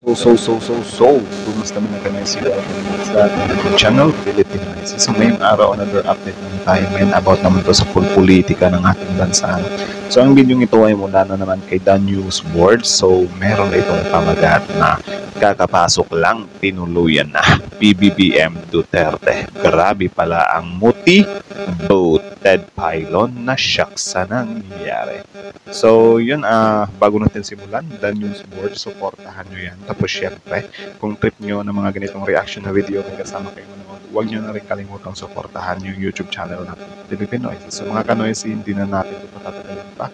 Kumusta mo na kami sa ating channel, Philippine IC. So ngayong araw, another update naman tayo ngayon about naman to sa full politika ng ating bansa. So ang video ito ay mula na naman kay The News Board. So meron na itong pamagat na kakapasok lang, tinuluyan na PBBM Duterte. Grabe pala ang motibo, Ted Filon, na shock sa nangyayari. So yun, bago natin simulan, The News Board, supportahan nyo yan. Tapos syempre, kung trip nyo ng mga ganitong reaction na video may kasama kayo manood, huwag nyo na rin kalimutang supportahan yung YouTube channel natin, Philippine Noise. So mga kanoise, hindi na natin ito patatagalin pa.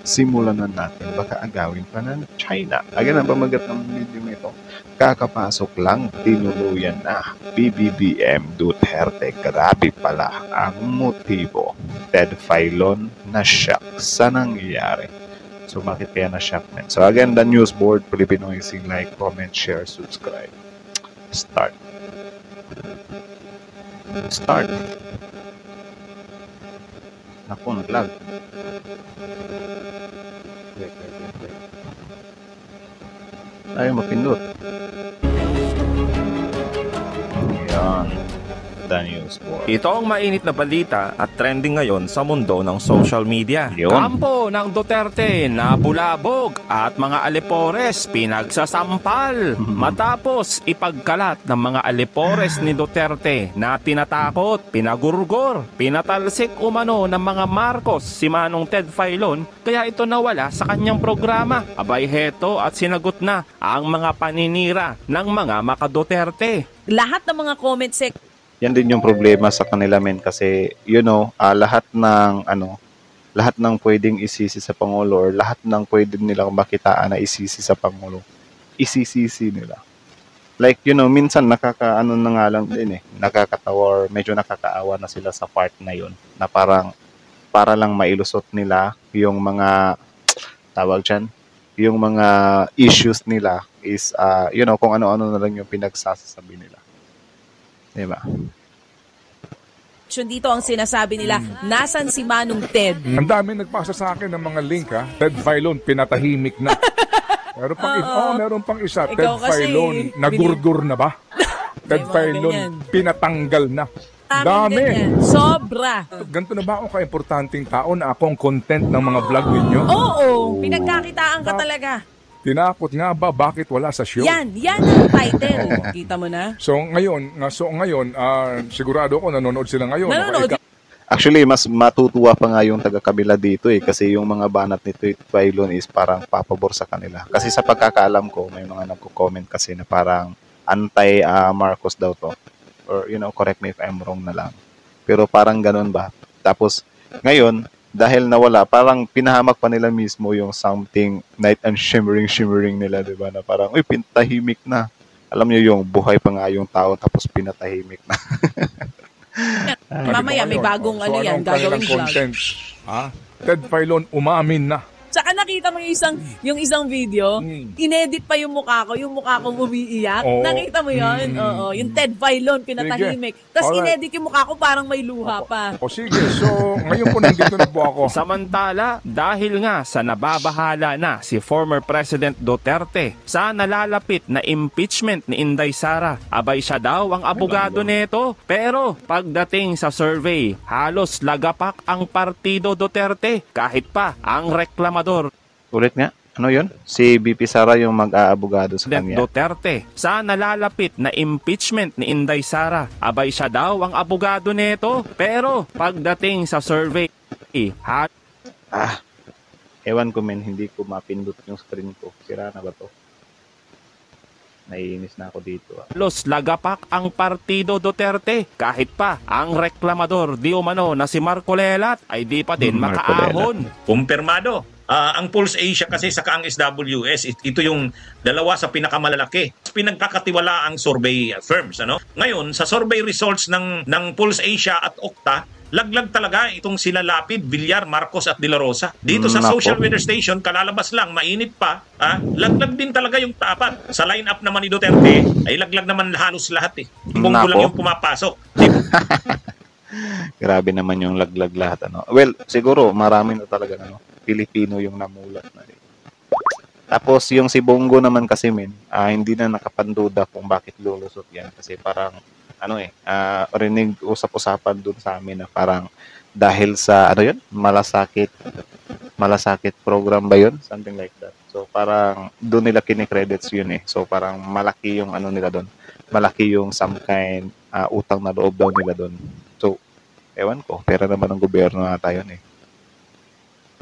Simulan na natin, baka agawin pa ng China. Again, ang pamagat ng video nito, kakapasok lang, tinuluyan na PBBM Duterte. Grabe pala ang motibo. Ted Filon na shock sa nangyayari. So, bakit kaya na-shock men? So, again, The News Board, Filipino Ising, like, comment, share, subscribe. Start. Naku, nag-lag. Wait. Ayaw mapindot. Ayan. The News Board. Ito ang mainit na balita at trending ngayon sa mundo ng social media. Yun. Kampo ng Duterte na bulabog at mga alipores pinagsasampal. Matapos ipagkalat ng mga alipores ni Duterte na tinatakot, pinagurgor, pinatalsik umano ng mga Marcos si Manong Ted Filon, kaya ito nawala sa kanyang programa. Abay heto at sinagot na ang mga paninira ng mga maka-Duterte. Lahat ng mga comment section Yan din yung problema sa kanila men kasi lahat ng pwedeng isisi sa Pangulo or lahat ng pwedeng nilang makitaan na isisi sa Pangulo, isisisi nila. Like, minsan nakakaano na nga lang din nakakatawa or medyo nakakaawa na sila sa part na yun na parang para lang mailusot nila yung mga tawag dyan, yung mga issues nila is kung ano-ano na lang yung pinagsasabi nila. Diba? dito ang sinasabi nila, nasan si Manong Ted? Ang dami nagpasa sa akin ng mga link Ted Filon, pinatahimik na. Meron pang isa. Ikaw Ted kasi, Filon, nagurgur na ba? Ted Filon, pinatanggal na. Dami. Ganyan. Sobra. Ganito na ba ako ka-importanting tao na ako ang content ng mga vlog ninyo? Oo, pinagkakitaan ka talaga. Tinakot nga ba bakit wala sa show? Yan ang title. Kita mo na? So ngayon, sigurado ako nanonood sila ngayon. Nanonood. Actually, mas matutuwa pa nga yung taga-kabila dito kasi yung mga banat ni Ted Filon is parang papabor sa kanila. Kasi sa pagkakaalam ko, may mga nagko-comment kasi na parang anti-Marcos daw to. Or, correct me if I'm wrong na lang. Pero parang ganun ba? Tapos, ngayon, dahil nawala, parang pinahamak pa nila mismo yung something night and shimmering nila, di ba? Na parang, pinatahimik na. Alam niyo yung buhay pa nga yung tao tapos pinatahimik na. Mamaya may bagong yan, gagawin vlog. Content? Ted Filon umamin na. Tsaka nakita mo yung isang video, inedit pa yung mukha ko umiiyak. Oo. Nakita mo yun? Oo, yung Ted Filon, pinatahimik. Tapos Alright. inedit yung mukha ko parang may luha pa. O sige, so ngayon po nandito na po ako. Samantala, dahil nga sa nababahala na si former President Duterte sa nalalapit na impeachment ni Inday Sara, abay siya daw ang abogado nito. Pero pagdating sa survey, halos lagapak ang Partido Duterte kahit pa ang reklamador Ulit nga, ano yun? Si BP Sara yung mag-aabogado sa kanya. Duterte sa nalalapit na impeachment ni Inday Sara, abay siya daw ang abogado nito. Pero pagdating sa survey, Ewan ko men, hindi ko mapindot yung screen ko. Sira na ba to? Naiinis na ako dito. halos lagapak ang Partido Duterte kahit pa ang reklamador di umano na si Marcolelat ay di pa din makaahon. Kumpirmado. Ang Pulse Asia kasi saka ang SWS, ito yung dalawa sa pinakamalalaki. Pinagkakatiwalaang survey firms. Ngayon, sa survey results ng Pulse Asia at Okta, laglag talaga itong sila Lapid, Villar, Marcos at De La Rosa. Dito sa social weather station, kalalabas lang, mainit pa, laglag din talaga yung tapat. Sa line-up naman ni Duterte, ay laglag naman halos lahat Bongo lang yung pumapasok. Grabe naman yung laglag lahat. Well, siguro marami na talaga Pilipino yung namulat na Tapos yung si Bongo naman kasi hindi na nakapanduda kung bakit lulusot yan. Kasi parang, rinig usap-usapan dun sa amin na parang dahil sa, malasakit program ba yun? Something like that. So parang doon nila kinikredits yun eh. So parang malaki yung nila doon. Malaki yung some kind utang na loob daw nila doon. So, ewan ko, pera naman ng gobyerno ata yun eh.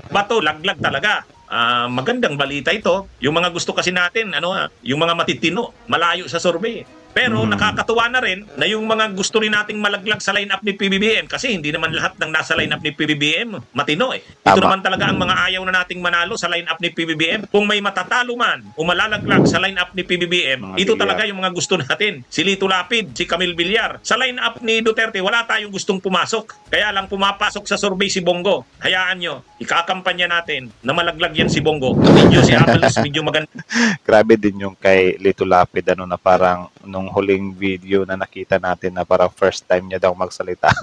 Bato, laglag talaga. Magandang balita ito. Yung mga gusto kasi natin, yung mga matitino, malayo sa survey. Pero nakakatuwa na rin na yung mga gusto rin nating malaglag sa line-up ni PBBM kasi hindi naman lahat ng nasa line-up ni PBBM matino eh. Ito Tama. naman talaga ang mga ayaw na nating manalo sa line-up ni PBBM. Kung may matatalo man o malalaglag sa line-up ni PBBM, Mga ito Villar. talaga yung mga gusto natin. Si Lito Lapid, si Camille Villar. Sa line-up ni Duterte, wala tayong gustong pumasok. Kaya lang pumapasok sa survey si Bongo. Hayaan nyo, ikakampanya natin na malaglag yan si Bongo. Medyo si Abalos, medyo maganda. Grabe din yung kay Lito Lapid na parang nung huling video na nakita natin na parang first time niya daw magsalita.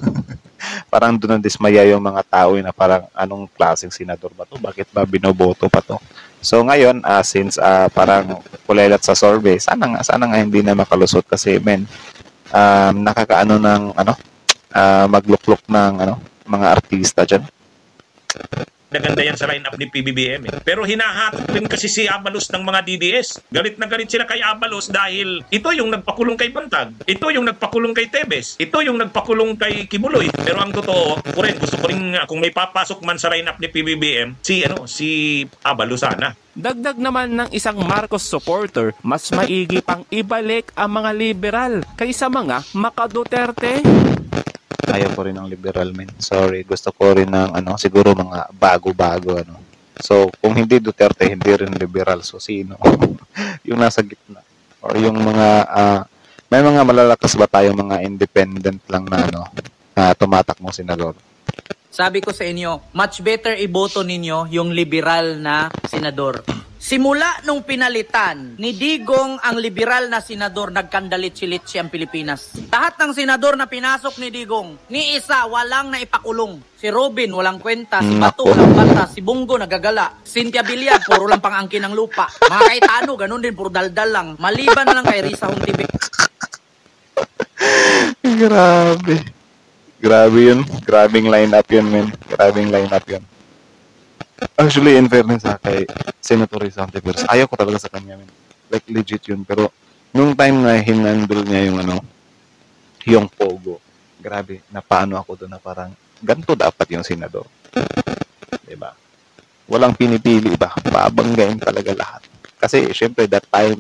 Parang doon na dismaya yung mga tao na parang anong klaseng senador ba to? Bakit ba binoboto pa to? So ngayon, since parang kulelat sa survey, sana nga hindi na makalusot kasi nakakaano ng magluklok ng mga artista dyan. Ganda yan sa line-up ni PBBM eh. Pero hinahatak rin kasi si Abalos ng mga DDS. Galit na galit sila kay Abalos dahil ito yung nagpakulong kay Bantag. Ito yung nagpakulong kay Tebes. Ito yung nagpakulong kay Kibuloy. Pero ang totoo, gusto ko rin kung may papasok man sa line-up ni PBBM, si Abalos sana. Dagdag naman ng isang Marcos supporter, mas maigi pang ibalik ang mga liberal kaysa mga maka-Duterte. Ayaw ko rin ng liberal, Sorry, gusto ko rin ng siguro mga bago-bago So, kung hindi Duterte, hindi rin liberal. So, sino? Yung nasa gitna. Or yung mga may mga malalakas ba tayong mga independent lang na tumatakbong senador? Sabi ko sa inyo, much better iboto ninyo yung liberal na senador. Simula nung pinalitan ni Digong ang liberal na senador, nagkandalit-silitsi ang Pilipinas. Lahat ng senador na pinasok ni Digong, ni isa walang naipakulong. Si Robin walang kwenta, si Bato walang bata, si Bongo nagagala, Cynthia Villar puro lang pangangkin ng lupa. Mga Cayetano ganun din, puro daldal lang. Maliban na lang kay Risa Hontiveros. Grabe. Grabe yun. Grabing line-up yun, Grabing line-up yun. Actually, in fairness kay Senator Risa Hontiveros, ayaw ko talaga sa kanya, Like, legit yun. Pero, nung time na hinandle niya yung Pogo, grabe, napaano ako doon na parang, ganito dapat yung senador. Diba? Walang pinipili ba? Babanggain talaga lahat. Kasi, syempre, that time,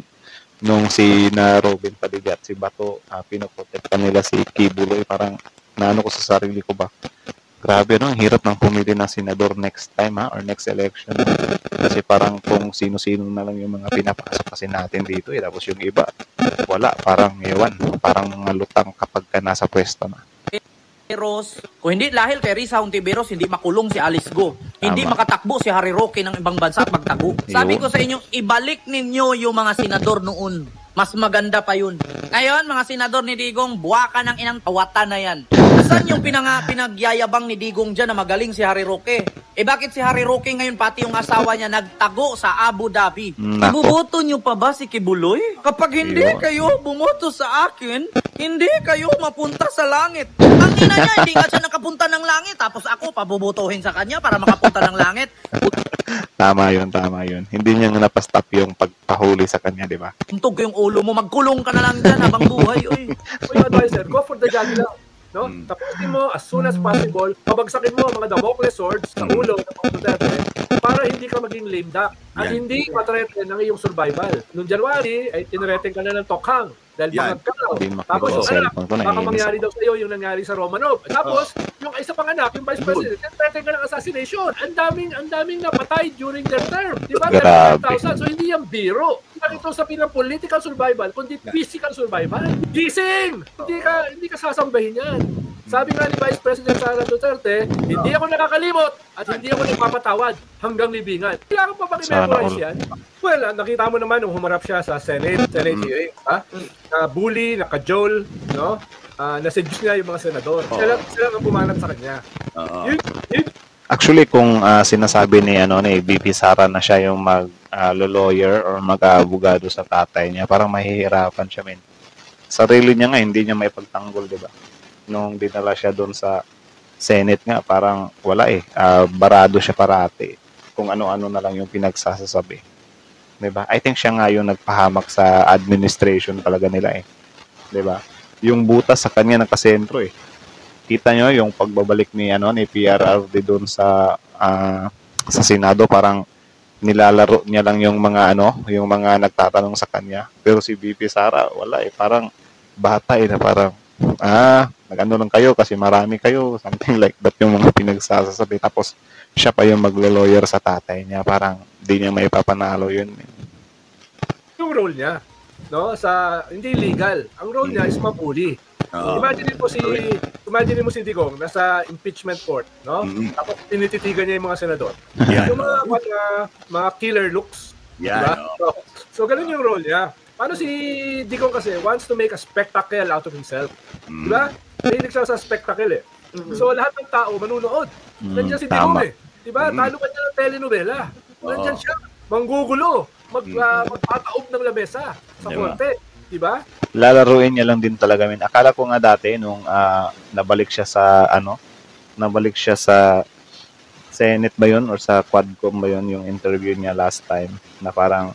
nung na Robin Padigat, si Bato, pinoprotektan nila si Kibuloy, parang, naano ko sa sarili ko ba? Grabe, ang hirap ng pumili ng senador next time, or next election. Kasi parang kung sino-sino na lang yung mga pinapasok kasi natin dito, tapos yung iba, wala, parang ewan, parang mga lutang kapag ka nasa pwesto na. Kung hindi dahil kay Risa Hontiveros, hindi makulong si Alice Go. Hindi Tama. makatakbo si Harry Roque ng ibang bansa at magtago. Sabi ko sa inyo, ibalik ninyo yung mga senador noon. Mas maganda pa yun. Ngayon, mga senador ni Digong, buwaka ng inang tawatan na yan. Saan yung pinagyayabang ni Digong dyan na magaling si Harry Roque? Bakit si Harry Roque ngayon pati yung asawa niya nagtago sa Abu Dhabi? Nako. Ibuboto niyo pa ba si Kibuloy? Kapag hindi Yun. kayo bumoto sa akin, hindi kayo mapunta sa langit. Ang ina niya, hindi nga siya nakapunta ng langit. Tapos ako, pabubotohin sa kanya para makapunta ng langit. Tama yun. Hindi niya napastop yung pagpahuli sa kanya, di ba? Tuntog yung ulo mo, magkulong ka na lang dyan habang buhay. Uy. So yung advisor, go for the jugular. No? Tapusin mo as soon as possible, pabagsakin mo ang mga Damocles swords sa ulo ng mga Duterte para hindi ka maging lame duck at hindi matreten ng iyong survival. Noong January, ay tinreten ka na ng tokhang dahil bangag ka daw. Hindi makita Tapos sa yung anak, cellphone ko, baka naiinis mangyari ako. daw sa iyo yung nangyari sa Romanov. Tapos, yung isa pang anak, yung vice president, tinreten ka ng assassination. Ang daming napatay during their term. Di ba? Grabe. 35,000. So, hindi yan biro. Hindi ito sa pinang political survival, kundi physical survival. Gising! Hindi ka sasambahin yan. Sabi nga ni Vice President Sara Duterte, hindi ako nakakalimot at hindi ako nagpapatawad hanggang libingan. Kailangan pa bang i-memorize yan? Well, nakita mo naman nung humarap siya sa Senate hearing, na-bully, na-cajole, no? Na-seduce niya yung mga senador. Sila ang pumanat sa kanya. Yun, Actually, kung sinasabi ni VP Sara na siya yung lawyer or mag-aabogado sa tatay niya, parang mahihirapan siya, men. Sarili niya nga, hindi niya may pagtanggol, di ba? Nung dinala siya doon sa Senate nga, parang wala barado siya parati. Kung ano-ano na lang yung pinagsasasabi. Di ba? I think siya nga yung nagpahamak sa administration talaga nila Di ba? Yung butas sa kanya nakasentro Kita nyo yung pagbabalik ni PRRD doon sa Senado, parang nilalaro niya lang yung mga yung mga nagtatanong sa kanya. Pero si VP Sara, wala parang bata na parang nag-ano lang kayo kasi marami kayo, something like that yung mga pinagsasabi. Tapos siya pa yung maglo-lawyer sa tatay niya, parang di niya maipapanalo yun. Yung role niya, no, sa hindi legal. Ang role niya is mabuli. Imagine mo si Digong nasa impeachment court, no? Tapos tinititigan niya yung mga senador. Yung mga killer looks. Diba? So ganun yung role niya. Paano si Digong kasi wants to make a spectacle out of himself. Diba? Mahilig siya sa spectacle So lahat ng tao manunood. Nandiyan si Digong Diba? Talo ka niya ng telenovela. Nandiyan siya, manggugulo, magpataob ng lamesa sa korte. Diba? Lalaruin niya lang din talaga, men. Akala ko nga dati nung nabalik siya sa Senate ba yun or sa Quadcom ba yun yung interview niya last time, na parang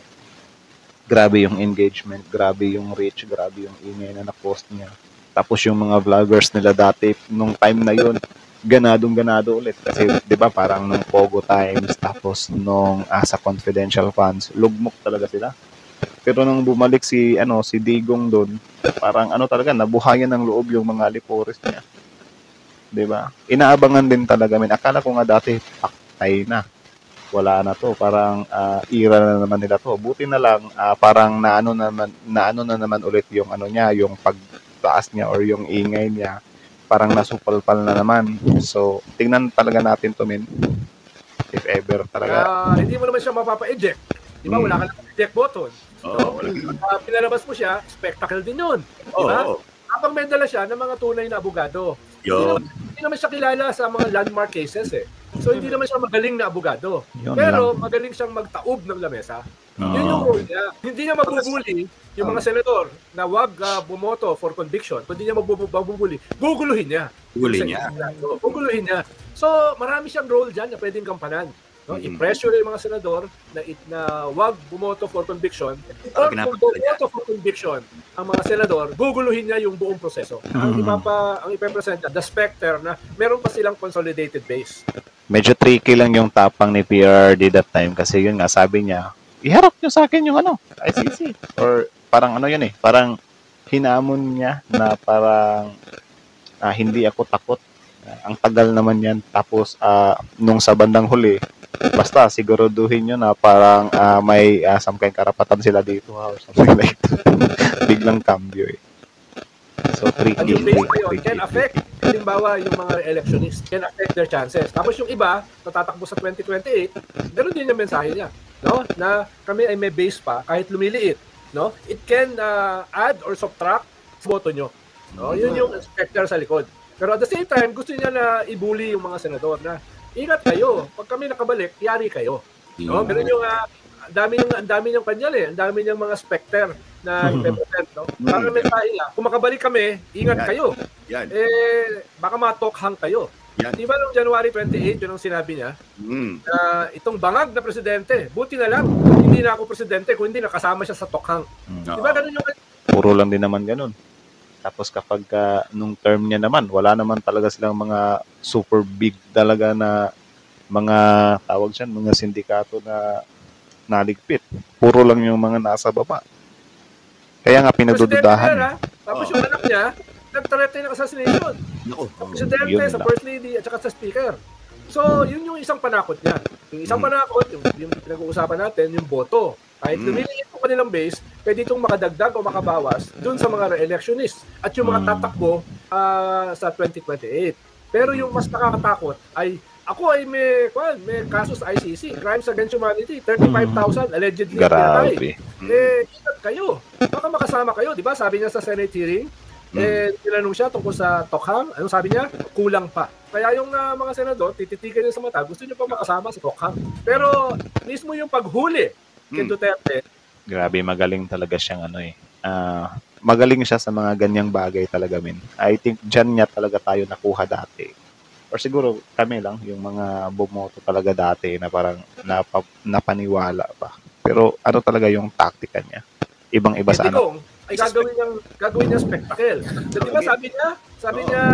grabe yung engagement, grabe yung reach, grabe yung ingay na na-post niya. Tapos yung mga vloggers nila dati nung time na yun, ganado ulit kasi 'di ba parang nung Pogo times, tapos nung sa confidential funds, lugmok talaga sila. Pero nung bumalik si Digong doon, parang talaga nabuhayan ng loob yung mga Alipores niya. 'Di ba? Inaabangan din talaga, men. Akala ko nga dati paktay na. Wala na to, parang ira na naman nila to. Buti na lang parang naano na naman ulit yung niya, yung pagtaas niya or yung ingay niya. Parang nasupalpal na naman. So, tingnan talaga natin to, men. If ever talaga. Hindi mo naman siya mapapa-eject. Di ba? Wala ka lang eject button. Pinalabas mo siya, spectacle din yun. Di ba? Habang may dala siya ng mga tunay na abogado. Hindi naman siya kilala sa mga landmark cases So, hindi naman siya magaling na abogado. Pero magaling siyang magtaob ng lamesa. Yun yung role niya. Hindi niya mabubuli yung mga senador na wag bumoto for conviction. Kundi niya mabubuli, guguluhin niya. Guguluhin niya. So, marami siyang role dyan na pwedeng kampanan. No? I-pressure yung mga senador na wag bumoto for conviction. Or kung bumoto for conviction ang mga senador, guguluhin niya yung buong proseso. Ang ipepresent niya, the specter na meron pa silang consolidated base. Medyo tricky lang yung tapang ni PRD that time kasi yun nga, sabi niya, iharap niyo sa akin yung ICC. Or parang parang hinamon niya na parang hindi ako takot. Ang tagal naman yan. Tapos nung sa bandang huli, basta siguraduhin nyo na parang may some kind karapatan sila dito or something like that. Biglang cambio So tricky. Can affect, halimbawa yung mga electionists, can affect their chances. Tapos yung iba, natatakbo sa 2028, ganoon din yung mensahe niya. No? Na kami ay may base pa kahit lumiliit. No? It can add or subtract sa boto nyo. No? Yun yung specter sa likod. Pero at the same time, gusto niya na ibuli yung mga senador na ingat kayo. Pag kami nakabalik, yari kayo. No? Ganun yung ang dami niyang panyal ang dami niyang mga specter na i-represent, no? Parang mensahe niya, kung makabalik kami, ingat kayo. Baka matokhang kayo. Di ba noong January 28, yun ang sinabi niya, na itong bangag na presidente, buti na lang, hindi na ako presidente, kung hindi nakasama siya sa tokhang. Di ba ganun yung... Puro lang din naman ganun. Tapos kapag nung term niya naman, wala naman talaga silang mga super big talaga na mga tawag siyan, mga sindikato na naligpit. Puro lang yung mga nasa baba. Kaya nga pinagdududahan. Tapos yung anak niya, nag-threaten ng assassination. Presidente, sa First Lady, at saka sa Speaker. So, yun yung isang panakot niya. Yung isang panakot, yung pinag-uusapan natin, yung boto. Kahit lumiliit po kanilang base, pwede itong makadagdag o makabawas dun sa mga re-electionists at yung mga tatakbo sa 2028. Pero yung mas nakakatakot ay ako ay may kaso sa ICC, Crimes Against Humanity, 35,000 allegedly pinatay. Ingat kayo. Baka makasama kayo, di ba? Sabi niya sa Senate hearing, tinanong siya tungkol sa tokhang, anong sabi niya? Kulang pa. Kaya yung mga senador, tititigan niya sa mata, gusto niya pa makasama sa tokhang. Pero mismo yung paghuli kay Duterte. Grabe, magaling talaga siyang magaling siya sa mga ganyang bagay talaga, min. I think dyan niya talaga tayo nakuha dati. Or siguro kami lang, yung mga bumoto talaga dati na parang napaniwala pa. Pero ano talaga yung taktika niya? Ibang-iba sa ano. Ay gagawin niya spectacle. So, di ba sabi niya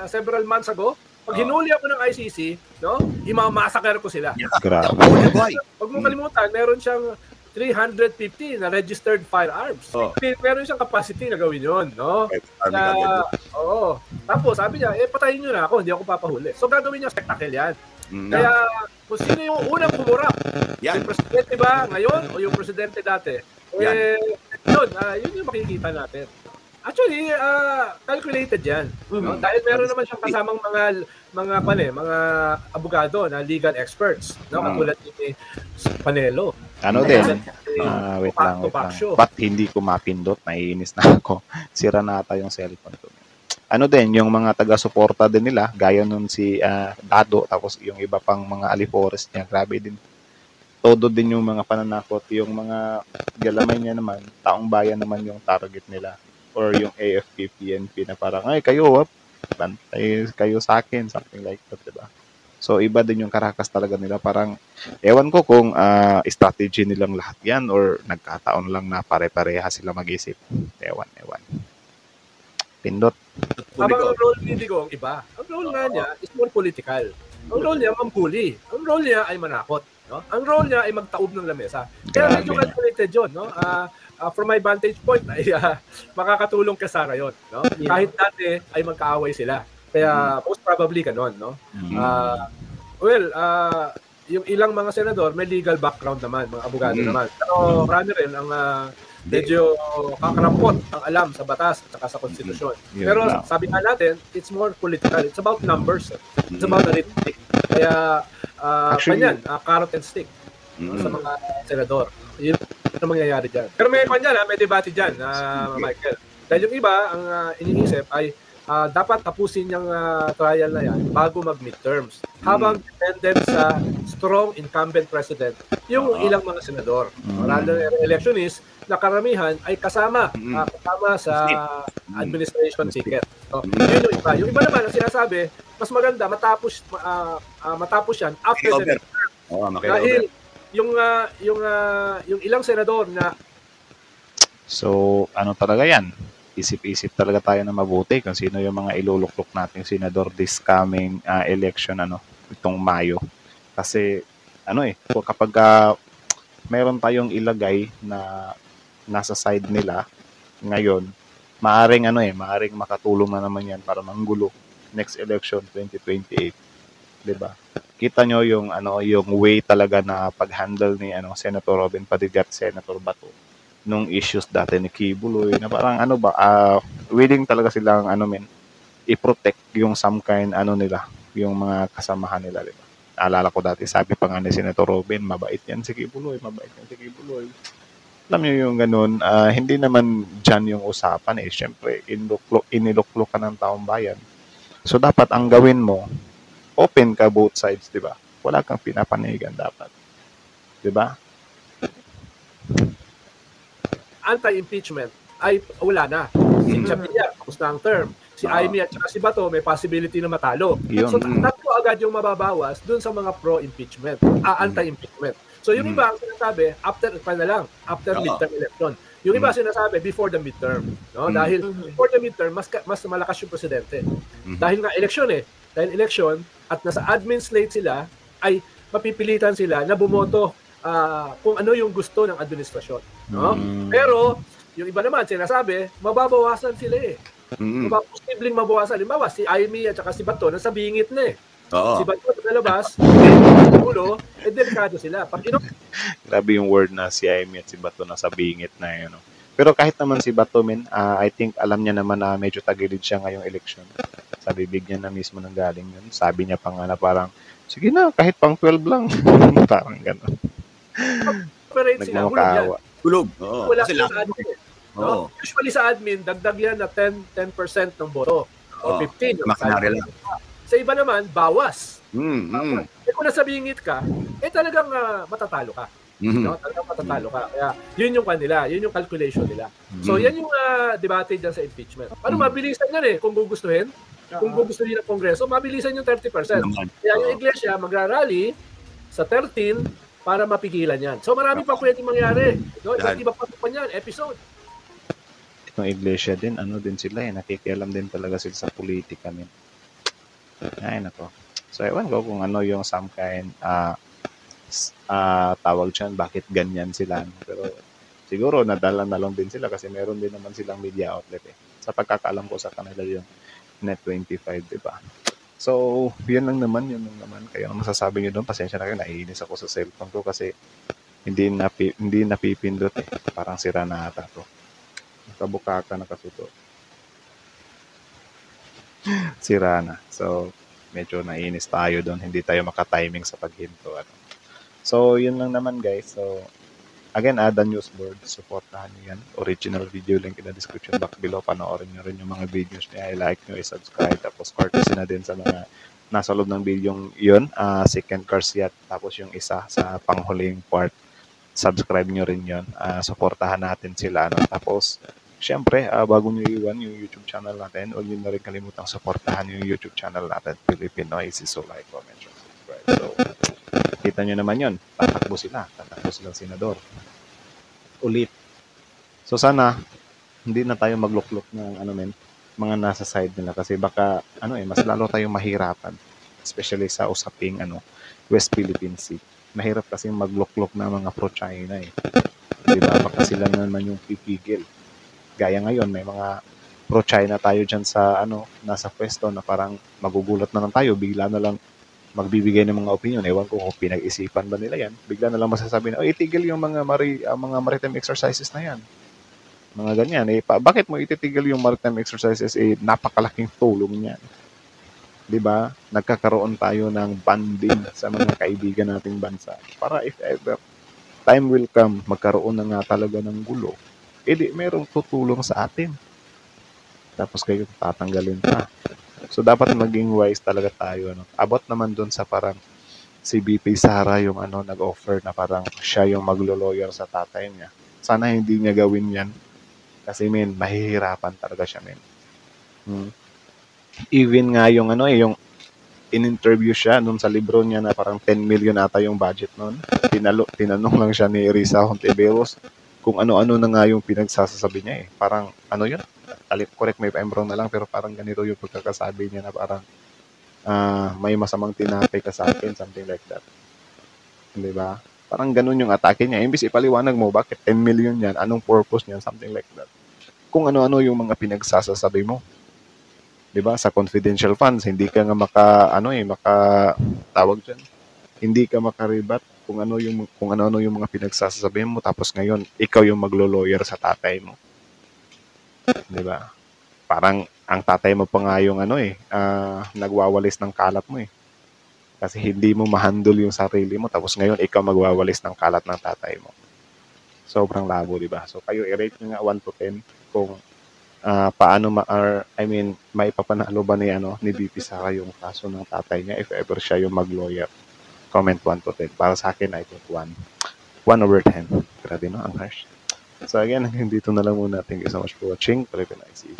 several months ago, pag hinuli ako ng ICC, no, imamassacre ko sila. Grabe. Huwag mo kalimutan, meron siyang 350 na registered firearms. Meron siyang capacity na gawin yun, no? Oo. Tapos sabi niya, patayin niyo na ako, hindi ako papahuli. So gagawin niya spectacle yan. Kaya kung sino yung unang kumurap, yung presidente ba ngayon o yung presidente dati, yun yung makikita natin. Actually, calculated yan. No? Dahil meron naman siyang kasamang mga abogado na legal experts, no? Katulad ni Panelo. Ano din? Wait lang. Ba't hindi ko mapindot? Naiinis na ako. Sira na ata yung cellphone ko. Ano din, yung mga taga-suporta din nila, gaya nun si Dado, tapos yung iba pang mga alipores niya, grabe din. Todo din yung mga pananakot, yung mga galamay niya naman, taong bayan naman yung target nila. Or yung AFP, PNP na parang, ay kayo, bantay kayo sa akin, something like that, diba? So, iba din yung karakas talaga nila. Parang, ewan ko kung strategy nilang lahat yan or nagkataon lang na pare-pareha sila mag-isip. Ewan. Pindot. Habang ang role ni Digong iba. Ang role nga niya is more political. Ang role niya, mampuli. Ang role niya ay manakot. No? Ang role niya ay magtaob ng lamesa. Kaya medyo calculated yun. No? From my vantage point, ay makakatulong kay Sara yun. No? Kahit dati ay magkaaway sila. Kaya most probably ganon, no? Yung ilang mga senador may legal background naman, mga abogado naman. Pero marami rin ang medyo kakarampot ang alam sa batas at saka sa konstitusyon. Pero sabi nga natin, it's more political. It's about numbers. It's about arithmetic. Kaya kanyan, carrot and stick sa mga senador. Yun ang mangyayari dyan. Pero may debate dyan, Michael. Dahil yung iba, ang iniisip ay dapat tapusin yung trial na yan bago mag-midterms. Habang dependent sa strong incumbent president, yung ilang mga senador. Lalo na electionist, na karamihan ay kasama sa administration ticket. So, yun yung iba. Yung iba naman, ang sinasabi, mas maganda matapos yan after the midterm. Dahil yung ilang senador na So, ano talaga yan? Isip-isip talaga tayo na mabuti kung sino yung mga iluluklok nating senador this coming election, itong Mayo. Kasi, kapag meron tayong ilagay na nasa side nila ngayon, maaring makatulong na naman yan para manggulo next election 2028. 'Di ba? Kita nyo yung yung way talaga na pag-handle ni Senator Robin Padilla at Senator Bato nung issues dati ni Kibuloy na parang willing talaga silang i-protect yung some kind nila, yung mga kasamahan nila, 'di ba? Naalala ko dati, sabi pa nga ni Senator Robin, mabait yan si Kibuloy. Alam nyo yung ganun, hindi naman dyan yung usapan Siyempre, iniluklok ka ng taong bayan. So, dapat ang gawin mo, open ka both sides, di ba? Wala kang pinapanigan dapat. Di ba? Anti-impeachment ay wala na. Si Chapilla, tapos na ang term. Si Amy at saka si Bato, may possibility na matalo. Yun. So, tatlo agad yung mababawas dun sa mga pro-impeachment, anti-impeachment. So, yung iba ang sinasabi, after midterm election. Yung iba sinasabi, before the midterm. No? Dahil before the midterm, mas malakas yung presidente. Dahil nga election Dahil election, at nasa admin slate sila, ay mapipilitan sila na bumoto kung ano yung gusto ng administrasyon. No? Pero, yung iba naman, sinasabi, mababawasan sila posibleng mabawasan. Halimbawa, si Amy at saka si Bato, nasa bingit na Si Bato na labas, delikado sila. Grabe yung word na si Amy at si Bato nasa bingit na yun. Pero kahit naman si Bato, I think alam niya naman na medyo tagilid siya ngayong election. Sa bibig niya na mismo nang galing yun. Sabi niya pa nga na parang, sige na, kahit pang 12 lang. Parang gano'n. Nagmamukaawa. Tulog. Wala sa admin. No? Usually sa admin, dagdag yan na 10% ng boto. O 15. Sa iba naman, bawas. Kung nasa bingit ka, talagang matatalo ka. No? Talagang matatalo ka. Kaya yun yung kanila, yun yung calculation nila. So yan yung debate dyan sa impeachment. Mabilisan yan kung gugustuhin. Kung gugustuhin ng Kongreso, mabilisan yung 30%. Kaya yung Iglesia magrarally sa 13 para mapigilan yan. So marami pa pwedeng mangyari. No? Iba pa yan, episode. Itong iglesia din, din sila nakikialam din talaga sila sa politika min. Ay, nako. So, ewan ko kung ano yung some kind tawag dyan, bakit ganyan sila. Pero siguro nadala na lang din sila kasi meron din naman silang media outlet Sa pagkakaalam ko sa kanila yung Net25, di ba? So, yun lang naman. Kaya ang masasabi nyo doon, pasensya na kayo, naiinis ako sa cellphone ko kasi hindi napipindot Parang sira na ata to. Nakabukaka, nakasuto. Sira na. So, medyo naiinis tayo doon. Hindi tayo makatiming sa paghinto. So, yun lang naman guys. So, again, the news board. Supportahan nyo yan. Original video link in the description box below. Panoorin nyo rin yung mga videos niya. I-like nyo, i-subscribe. Tapos, courtesy na din sa mga nasa loob ng video yun. Second course yet. Tapos, yung isa sa panghuling part. Subscribe nyo rin yun. Supportahan natin sila. Tapos, syempre, bago nyo iwan yung YouTube channel natin, huwag nyo na rin kalimutang supportahan yung YouTube channel natin, Filipino Easy. So, like, comment, share, subscribe. So, kita nyo naman yun. Tatakbo silang senador. Ulit. So, sana, hindi na tayo magluklok ng mga nasa side nila kasi baka, mas lalo tayong mahirapan. Especially sa usaping, West Philippine Sea. Mahirap kasi magluklok na mga pro-China Diba? Baka sila naman yung pipigil. Gaya ngayon, may mga pro-China tayo dyan sa, nasa pwesto na parang magugulat na lang tayo, bigla na lang magbibigay ng mga opinion. Ewan ko kung pinag-isipan ba nila yan. Bigla na lang masasabi na, itigil yung mga maritime exercises na yan. Mga ganyan. Bakit mo ititigil yung maritime exercises? Napakalaking tulong niyan. Diba? Nagkakaroon tayo ng bonding sa mga kaibigan nating bansa. Para if ever time will come, magkaroon na nga talaga ng gulo. Merong tutulong sa atin. Tapos kayo tatanggalin pa. So, dapat maging wise talaga tayo. Abot naman dun sa parang si BP Sara yung nag-offer na parang siya yung maglo-lawyer sa tatay niya. Sana hindi niya gawin yan. Kasi, mahihirapan talaga siya, Even nga yung yung in-interview siya dun sa libro niya na parang 10 million ata yung budget nun. Tinanong lang siya ni Risa Hontiveros kung ano-ano na nga yung pinagsasasabi niya Parang, yun? Correct me if I'm wrong na lang, pero parang ganito yung pagkakasabi niya na parang may masamang tinapay ka sa akin, something like that. Di ba? Parang ganun yung atake niya. Imbis ipaliwanag mo, bakit 10 million yan? Anong purpose niyan? Something like that. Kung ano-ano yung mga pinagsasasabi mo. Di ba? Sa confidential funds, hindi ka nga tawag dyan. Hindi ka makaribat kung ano-ano yung mga pinagsasabi mo tapos ngayon ikaw yung maglo-lawyer sa tatay mo. 'Di ba? Parang ang tatay mo pa nga yung nagwawalis ng kalat mo Kasi hindi mo ma-handle yung sarili mo tapos ngayon ikaw magwawalis ng kalat ng tatay mo. Sobrang labo, 'di ba? So kayo i-rate nyo nga 1 to 10 kung paano maipapanalo ba ni BP Sara yung kaso ng tatay niya if ever siya yung mag-lawyer. Comment 1 to 10. Para sa akin, I think 1. 1/10. Grabe, no? Ang harsh. So again, hanggang dito na lang muna. Thank you so much for watching. Filipino Easy.